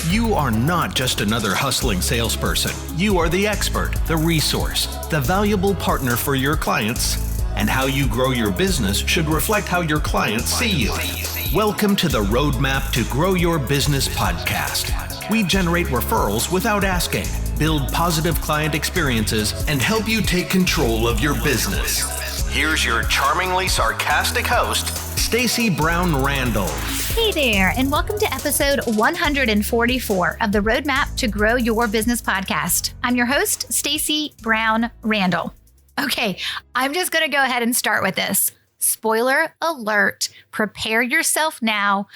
You are not just another hustling salesperson. You are the expert, the resource, the valuable partner for your clients. And how you grow your business should reflect how your clients see you. Welcome to the Roadmap to Grow Your Business podcast. We generate referrals without asking, build positive client experiences, and help you take control of your business. Here's your charmingly sarcastic host, Stacey Brown Randall. Hey there, and welcome to episode 144 of the Roadmap to Grow Your Business podcast. I'm your host, Stacey Brown Randall. Okay, I'm just going to go ahead and start with this. Spoiler alert, prepare yourself now.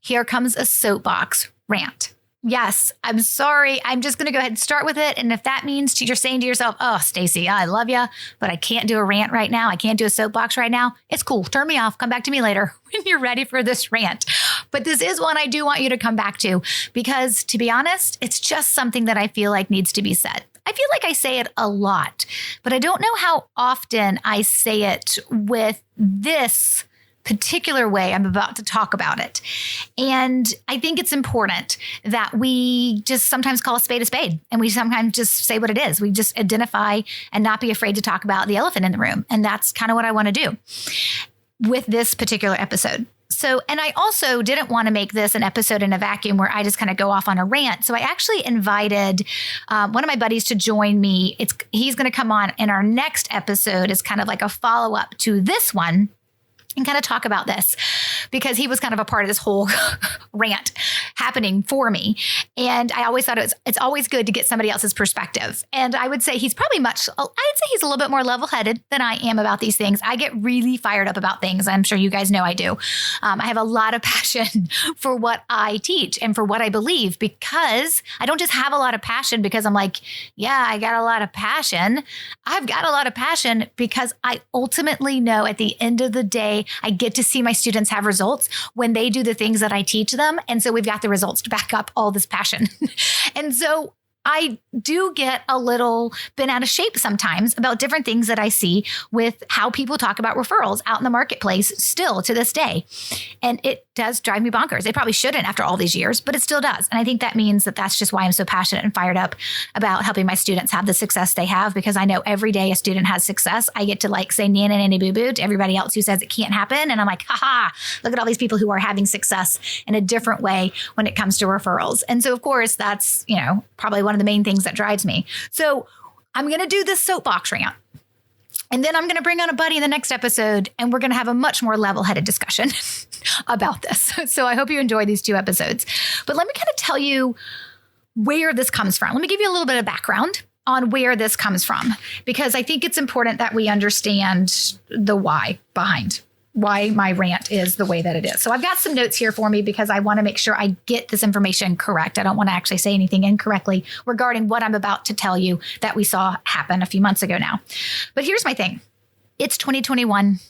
Here comes a soapbox rant. Yes, I'm sorry. I'm just going to go ahead and start with it. And if that means you're saying to yourself, oh, Stacey, I love you, but I can't do a rant right now. I can't do a soapbox right now. It's cool. Turn me off. Come back to me later when you're ready for this rant. But this is one I do want you to come back to because, to be honest, it's just something that I feel like needs to be said. I feel like I say it a lot, but I don't know how often I say it with this particular way I'm about to talk about it. And I think it's important that we just sometimes call a spade, and we sometimes just say what it is. We just identify and not be afraid to talk about the elephant in the room. And that's kind of what I want to do with this particular episode. So, and I also didn't want to make this an episode in a vacuum where I just kind of go off on a rant. So I actually invited one of my buddies to join me. He's going to come on in our next episode as kind of like a follow-up to this one and kind of talk about this because he was kind of a part of this whole rant happening for me. And I always thought it's always good to get somebody else's perspective. And I would say he's probably I'd say he's a little bit more level-headed than I am about these things. I get really fired up about things. I'm sure you guys know I do. I have a lot of passion for what I teach and for what I believe because I don't just have a lot of passion because I'm like, yeah, I got a lot of passion. I've got a lot of passion because I ultimately know at the end of the day, I get to see my students have results when they do the things that I teach them. And so we've got the results to back up all this passion. And so I do get a little bent out of shape sometimes about different things that I see with how people talk about referrals out in the marketplace still to this day. And it does drive me bonkers. It probably shouldn't after all these years, but it still does. And I think that means that that's just why I'm so passionate and fired up about helping my students have the success they have, because I know every day a student has success, I get to like say nana nanny boo boo to everybody else who says it can't happen. And I'm like, haha, look at all these people who are having success in a different way when it comes to referrals. And so of course that's, probably one of the main things that drives me. So I'm going to do this soapbox rant. And then I'm going to bring on a buddy in the next episode, and we're going to have a much more level-headed discussion about this. So I hope you enjoy these two episodes. But let me kind of tell you where this comes from. Let me give you a little bit of background on where this comes from, because I think it's important that we understand the why behind why my rant is the way that it is. So I've got some notes here for me because I want to make sure I get this information correct. I don't want to actually say anything incorrectly regarding what I'm about to tell you that we saw happen a few months ago now. But here's my thing. It's 2021.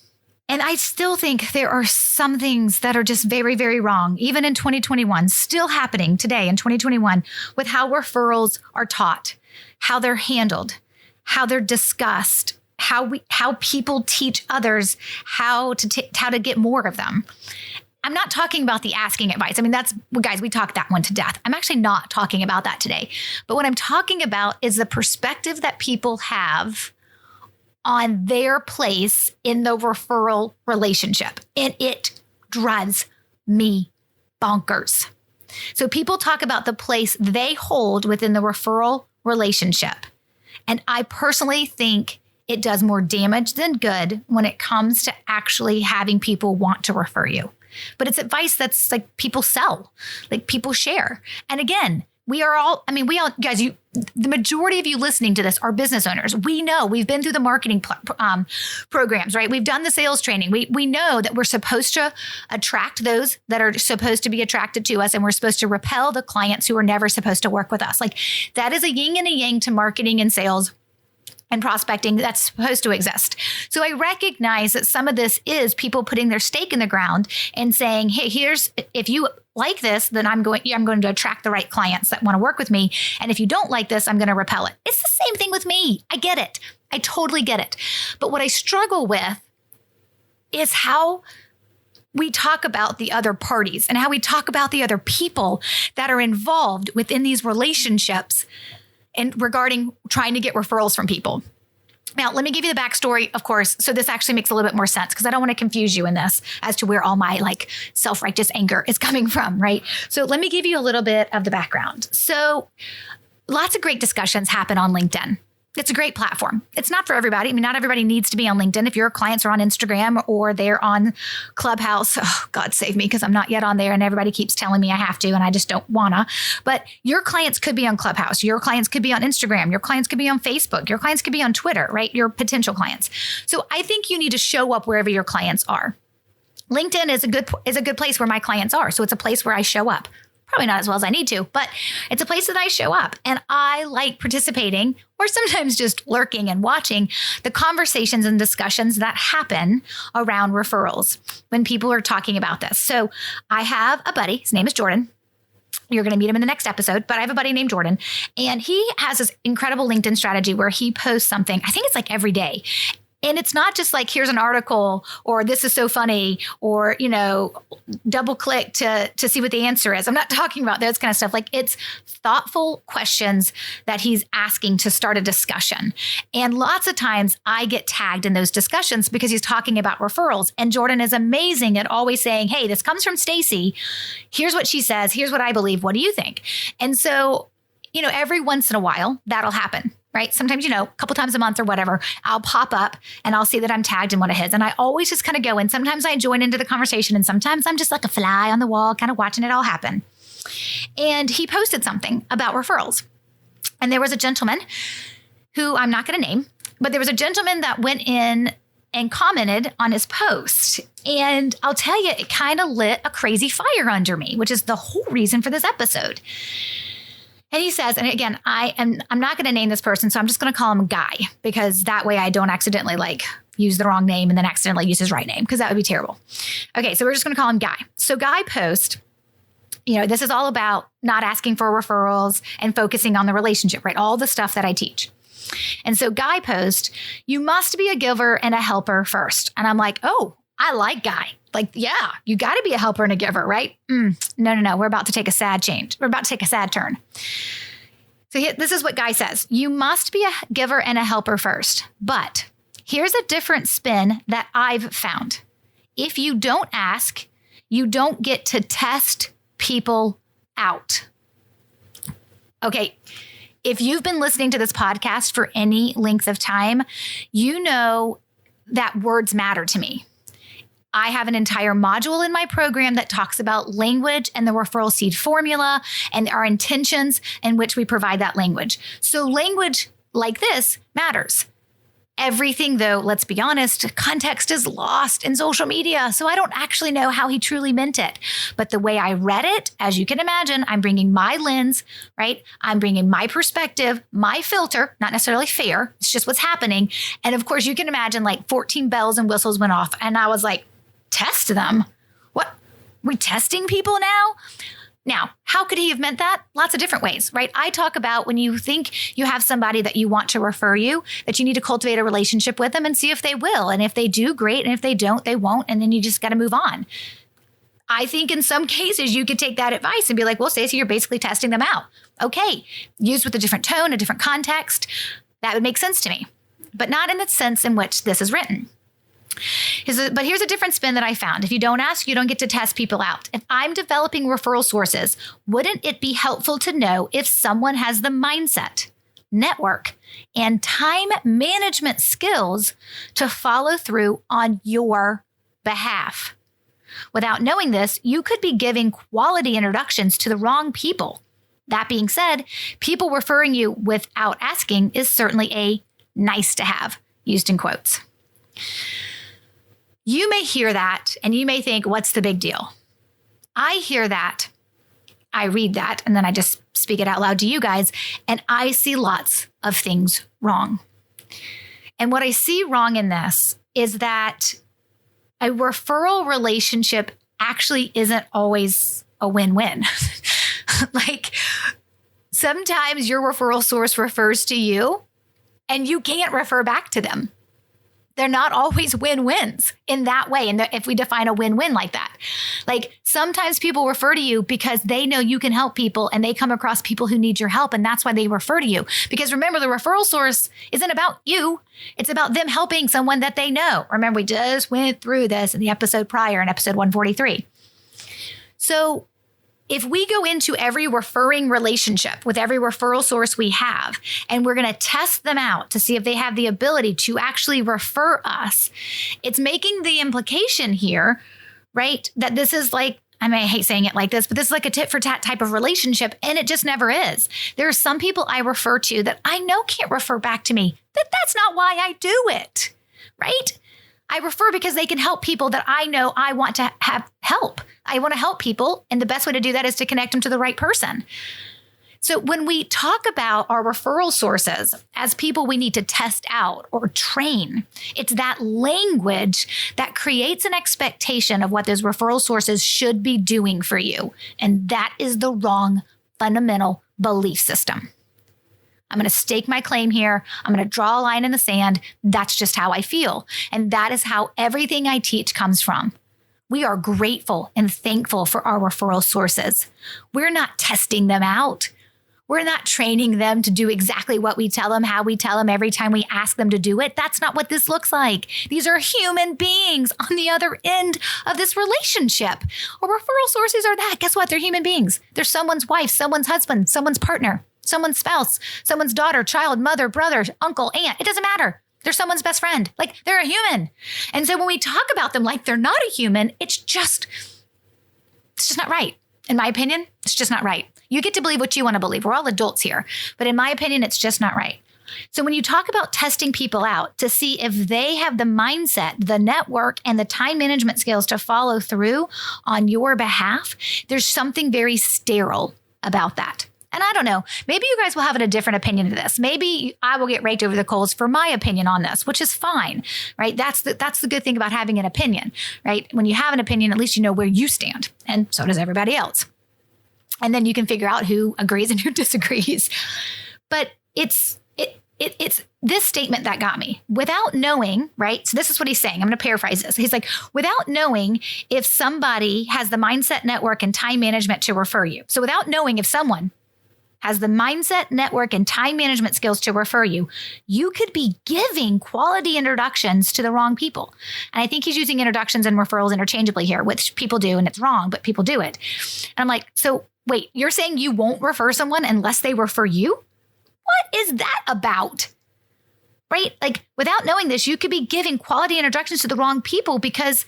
And I still think there are some things that are just very, very wrong, even in 2021, still happening today in 2021 with how referrals are taught, how they're handled, how they're discussed, how people teach others how to get more of them. I'm not talking about the asking advice. I mean, guys, we talked that one to death. I'm actually not talking about that today. But what I'm talking about is the perspective that people have on their place in the referral relationship. And it drives me bonkers. So people talk about the place they hold within the referral relationship. And I personally think it does more damage than good when it comes to actually having people want to refer you. But it's advice that's like people sell, like people share. And again, guys, the majority of you listening to this are business owners. We know we've been through the marketing programs, right? We've done the sales training. We know that we're supposed to attract those that are supposed to be attracted to us, and we're supposed to repel the clients who are never supposed to work with us. Like that is a yin and a yang to marketing and sales and prospecting that's supposed to exist. So I recognize that some of this is people putting their stake in the ground and saying, hey, if you like this, then I'm going to attract the right clients that want to work with me. And if you don't like this, I'm going to repel it. It's the same thing with me. I get it. I totally get it. But what I struggle with is how we talk about the other parties and how we talk about the other people that are involved within these relationships and regarding trying to get referrals from people. Now, let me give you the backstory, of course, so this actually makes a little bit more sense because I don't want to confuse you in this as to where all my self-righteous anger is coming from, right? So let me give you a little bit of the background. So lots of great discussions happen on LinkedIn. It's a great platform. It's not for everybody. I mean, not everybody needs to be on LinkedIn. If your clients are on Instagram or they're on Clubhouse, oh, God save me, because I'm not yet on there and everybody keeps telling me I have to and I just don't wanna. But your clients could be on Clubhouse. Your clients could be on Instagram. Your clients could be on Facebook. Your clients could be on Twitter, right? Your potential clients. So I think you need to show up wherever your clients are. LinkedIn is a good place where my clients are. So it's a place where I show up. Probably not as well as I need to, but it's a place that I show up and I like participating or sometimes just lurking and watching the conversations and discussions that happen around referrals when people are talking about this. So I have a buddy, his name is Jordan. You're going to meet him in the next episode, but I have a buddy named Jordan and he has this incredible LinkedIn strategy where he posts something, I think it's every day. And it's not just here's an article or this is so funny or, double click to see what the answer is. I'm not talking about those kind of stuff. It's thoughtful questions that he's asking to start a discussion. And lots of times I get tagged in those discussions because he's talking about referrals. And Jordan is amazing at always saying, hey, this comes from Stacy. Here's what she says. Here's what I believe. What do you think? And so, every once in a while that'll happen. Right? Sometimes, a couple times a month or whatever, I'll pop up and I'll see that I'm tagged in one of his. And I always just kind of go in. Sometimes I join into the conversation and sometimes I'm just like a fly on the wall, kind of watching it all happen. And he posted something about referrals. And there was a gentleman who I'm not going to name, but there was a gentleman that went in and commented on his post. And I'll tell you, it kind of lit a crazy fire under me, which is the whole reason for this episode. And he says, and again, I'm not going to name this person, so I'm just going to call him Guy because that way I don't accidentally use the wrong name and then accidentally use his right name because that would be terrible. Okay, so we're just going to call him Guy. So Guy post, this is all about not asking for referrals and focusing on the relationship, right? All the stuff that I teach. And so Guy post, you must be a giver and a helper first. And I'm like, oh, I like Guy. Yeah, you got to be a helper and a giver, right? No. We're about to take a sad change. We're about to take a sad turn. So this is what Guy says. You must be a giver and a helper first. But here's a different spin that I've found. If you don't ask, you don't get to test people out. Okay. If you've been listening to this podcast for any length of time, you know that words matter to me. I have an entire module in my program that talks about language and the referral seed formula and our intentions in which we provide that language. So language like this matters. Everything, though, let's be honest, context is lost in social media. So I don't actually know how he truly meant it. But the way I read it, as you can imagine, I'm bringing my lens, right? I'm bringing my perspective, my filter, not necessarily fair. It's just what's happening. And of course, you can imagine 14 bells and whistles went off. And I was like, test them? What? We testing people now? Now, how could he have meant that? Lots of different ways, right? I talk about when you think you have somebody that you want to refer you, that you need to cultivate a relationship with them and see if they will. And if they do, great. And if they don't, they won't. And then you just got to move on. I think in some cases you could take that advice and be like, well, Stacey, you're basically testing them out. Okay. Used with a different tone, a different context. That would make sense to me, but not in the sense in which this is written. But here's a different spin that I found. If you don't ask, you don't get to test people out. If I'm developing referral sources, wouldn't it be helpful to know if someone has the mindset, network, and time management skills to follow through on your behalf? Without knowing this, you could be giving quality introductions to the wrong people. That being said, people referring you without asking is certainly a nice to have, used in quotes. You may hear that and you may think, what's the big deal? I hear that, I read that, and then I just speak it out loud to you guys, and I see lots of things wrong. And what I see wrong in this is that a referral relationship actually isn't always a win-win. Sometimes your referral source refers to you and you can't refer back to them. They're not always win-wins in that way. And if we define a win-win like that, like sometimes people refer to you because they know you can help people and they come across people who need your help. And that's why they refer to you. Because remember, the referral source isn't about you. It's about them helping someone that they know. Remember, we just went through this in the episode prior in episode 143. So if we go into every referring relationship with every referral source we have, and we're going to test them out to see if they have the ability to actually refer us, it's making the implication here, right, that this is like, I hate saying it like this, but this is like a tit for tat type of relationship, and it just never is. There are some people I refer to that I know can't refer back to me. That's not why I do it, right? I refer because they can help people that I know I want to have help. I want to help people, and the best way to do that is to connect them to the right person. So when we talk about our referral sources as people we need to test out or train, it's that language that creates an expectation of what those referral sources should be doing for you. And that is the wrong fundamental belief system. I'm going to stake my claim here. I'm going to draw a line in the sand. That's just how I feel. And that is how everything I teach comes from. We are grateful and thankful for our referral sources. We're not testing them out. We're not training them to do exactly what we tell them, how we tell them every time we ask them to do it. That's not what this looks like. These are human beings on the other end of this relationship. Our referral sources are that. Guess what? They're human beings. They're someone's wife, someone's husband, someone's partner, someone's spouse, someone's daughter, child, mother, brother, uncle, aunt. It doesn't matter. They're someone's best friend. Like, they're a human. And so when we talk about them like they're not a human, it's just not right. In my opinion, it's just not right. You get to believe what you want to believe. We're all adults here. But in my opinion, it's just not right. So when you talk about testing people out to see if they have the mindset, the network, and the time management skills to follow through on your behalf, there's something very sterile about that. And I don't know, maybe you guys will have a different opinion of this. Maybe I will get raked over the coals for my opinion on this, which is fine, right? That's the good thing about having an opinion, right? When you have an opinion, at least you know where you stand, and so does everybody else. And then you can figure out who agrees and who disagrees. But it's this statement that got me. Without knowing, right? So this is what he's saying. I'm going to paraphrase this. He's like, without knowing if somebody has the mindset, network, and time management to refer you. So without knowing if someone has the mindset, network, and time management skills to refer you, you could be giving quality introductions to the wrong people. And I think he's using introductions and referrals interchangeably here, which people do, and it's wrong, but people do it. And I'm like, so wait, you're saying you won't refer someone unless they refer you? What is that about? Right? Like, without knowing this, you could be giving quality introductions to the wrong people because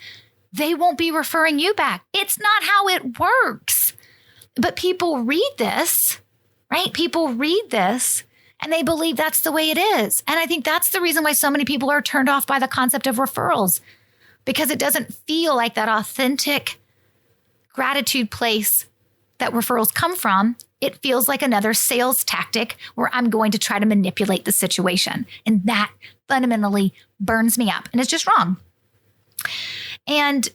they won't be referring you back. It's not how it works. But people read this, right? People read this and they believe that's the way it is. And I think that's the reason why so many people are turned off by the concept of referrals, because it doesn't feel like that authentic gratitude place that referrals come from. It feels like another sales tactic where I'm going to try to manipulate the situation. And that fundamentally burns me up. And it's just wrong. And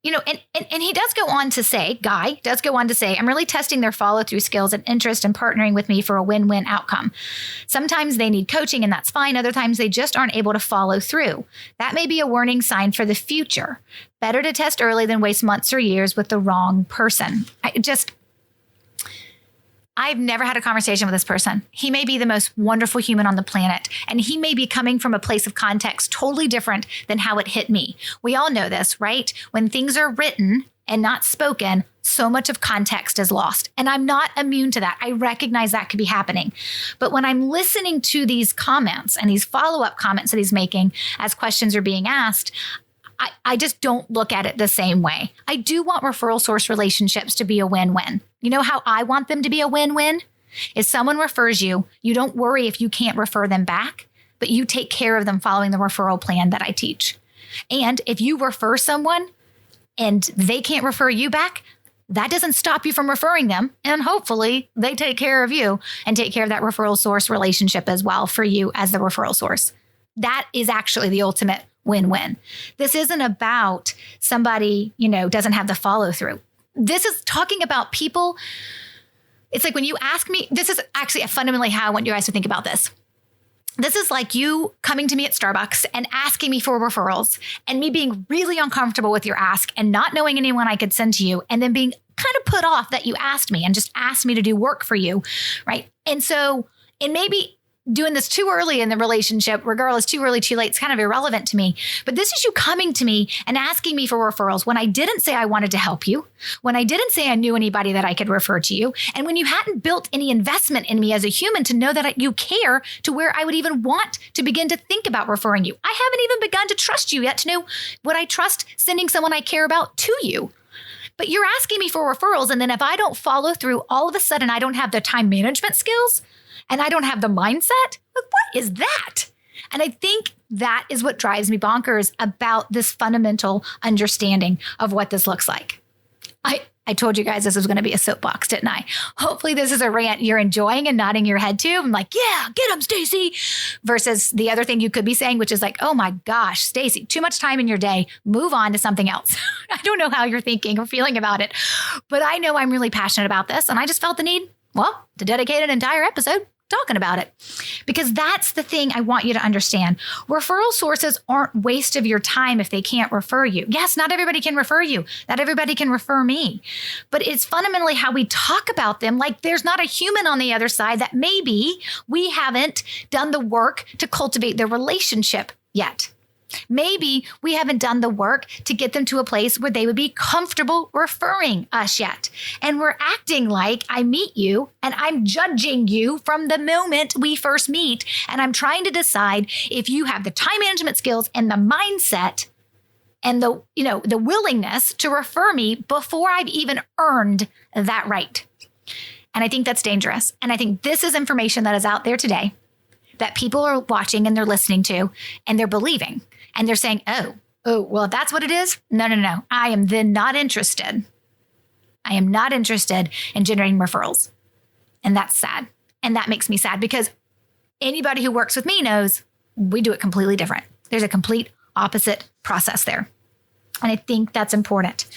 you know, and he does go on to say, Guy does go on to say, I'm really testing their follow-through skills and interest in partnering with me for a win-win outcome. Sometimes they need coaching and that's fine. Other times they just aren't able to follow through. That may be a warning sign for the future. Better to test early than waste months or years with the wrong person. I've never had a conversation with this person. He may be the most wonderful human on the planet, and he may be coming from a place of context totally different than how it hit me. We all know this, right? When things are written and not spoken, so much of context is lost. And I'm not immune to that. I recognize that could be happening. But when I'm listening to these comments and these follow-up comments that he's making as questions are being asked, I just don't look at it the same way. I do want referral source relationships to be a win-win. You know how I want them to be a win-win? If someone refers you, you don't worry if you can't refer them back, but you take care of them following the referral plan that I teach. And if you refer someone and they can't refer you back, that doesn't stop you from referring them. And hopefully they take care of you and take care of that referral source relationship as well for you as the referral source. That is actually the ultimate win-win. This isn't about somebody, doesn't have the follow through. This is talking about people. It's like when you ask me, this is actually fundamentally how I want you guys to think about this. This is like you coming to me at Starbucks and asking me for referrals and me being really uncomfortable with your ask and not knowing anyone I could send to you and then being kind of put off that you asked me and just asked me to do work for you, right? And maybe doing this too early in the relationship, regardless, too early, too late, it's kind of irrelevant to me. But this is you coming to me and asking me for referrals when I didn't say I wanted to help you, when I didn't say I knew anybody that I could refer to you, and when you hadn't built any investment in me as a human to know that you care to where I would even want to begin to think about referring you. I haven't even begun to trust you yet to know would I trust sending someone I care about to you. But you're asking me for referrals, and then if I don't follow through, all of a sudden I don't have the time management skills and I don't have the mindset. Like, what is that? And I think that is what drives me bonkers about this fundamental understanding of what this looks like. I told you guys this was going to be a soapbox, didn't I? Hopefully this is a rant you're enjoying and nodding your head to. I'm like, yeah, get him, Stacey. Versus the other thing you could be saying, which is like, oh my gosh, Stacey, too much time in your day. Move on to something else. I don't know how you're thinking or feeling about it, but I know I'm really passionate about this. And I just felt the need, to dedicate an entire episode talking about it, because that's the thing I want you to understand. Referral sources aren't waste of your time if they can't refer you. Yes, not everybody can refer you. Not everybody can refer me, but it's fundamentally how we talk about them. Like there's not a human on the other side that maybe we haven't done the work to cultivate the relationship yet. Maybe we haven't done the work to get them to a place where they would be comfortable referring us yet. And we're acting like I meet you and I'm judging you from the moment we first meet. And I'm trying to decide if you have the time management skills and the mindset and the willingness to refer me before I've even earned that right. And I think that's dangerous. And I think this is information that is out there today that people are watching and they're listening to and they're believing. And they're saying, oh, well, if that's what it is. No. I am then not interested. I am not interested in generating referrals. And that's sad. And that makes me sad because anybody who works with me knows we do it completely different. There's a complete opposite process there. And I think that's important,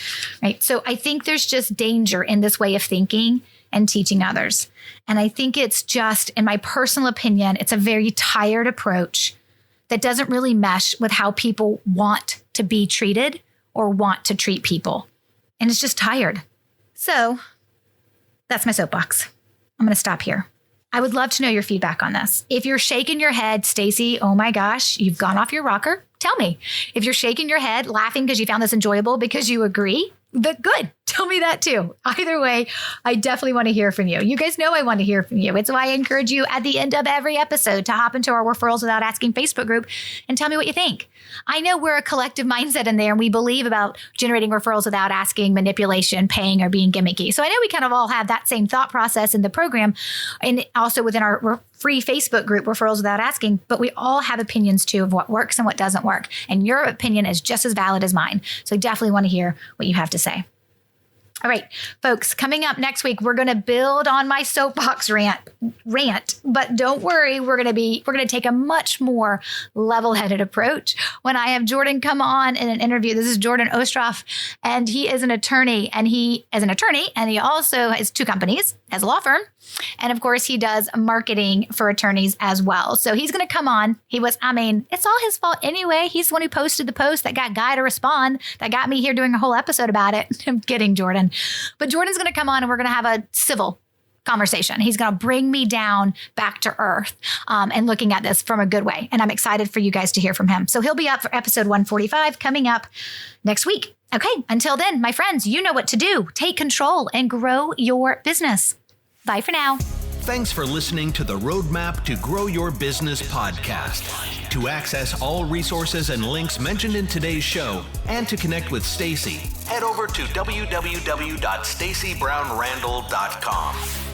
right? So I think there's just danger in this way of thinking and teaching others. And I think it's just, in my personal opinion, it's a very tired approach that doesn't really mesh with how people want to be treated or want to treat people. And it's just tired. So that's my soapbox. I'm going to stop here. I would love to know your feedback on this. If you're shaking your head, Stacey, oh my gosh, you've gone off your rocker, tell me. If you're shaking your head, laughing because you found this enjoyable because you agree, but good. Tell me that too. Either way, I definitely want to hear from you. You guys know I want to hear from you. It's why I encourage you at the end of every episode to hop into our Referrals Without Asking Facebook group and tell me what you think. I know we're a collective mindset in there and we believe about generating referrals without asking, manipulation, paying, or being gimmicky. So I know we kind of all have that same thought process in the program and also within our free Facebook group, Referrals Without Asking, but we all have opinions too of what works and what doesn't work. And your opinion is just as valid as mine. So I definitely want to hear what you have to say. All right, folks, coming up next week, we're going to build on my soapbox rant, but don't worry, we're going to take a much more level-headed approach when I have Jordan come on in an interview. This is Jordan Ostroff, and he is an attorney, and he also has two companies, has a law firm, and of course, he does marketing for attorneys as well. So he's going to come on. It's all his fault anyway. He's the one who posted the post that got Guy to respond, that got me here doing a whole episode about it. I'm kidding, Jordan. But Jordan's going to come on and we're going to have a civil conversation. He's going to bring me down back to earth and looking at this from a good way. And I'm excited for you guys to hear from him. So he'll be up for episode 145 coming up next week. Okay, until then, my friends, you know what to do. Take control and grow your business. Bye for now. Thanks for listening to the Roadmap to Grow Your Business podcast. To access all resources and links mentioned in today's show and to connect with Stacey, head over to www.staceybrownrandall.com.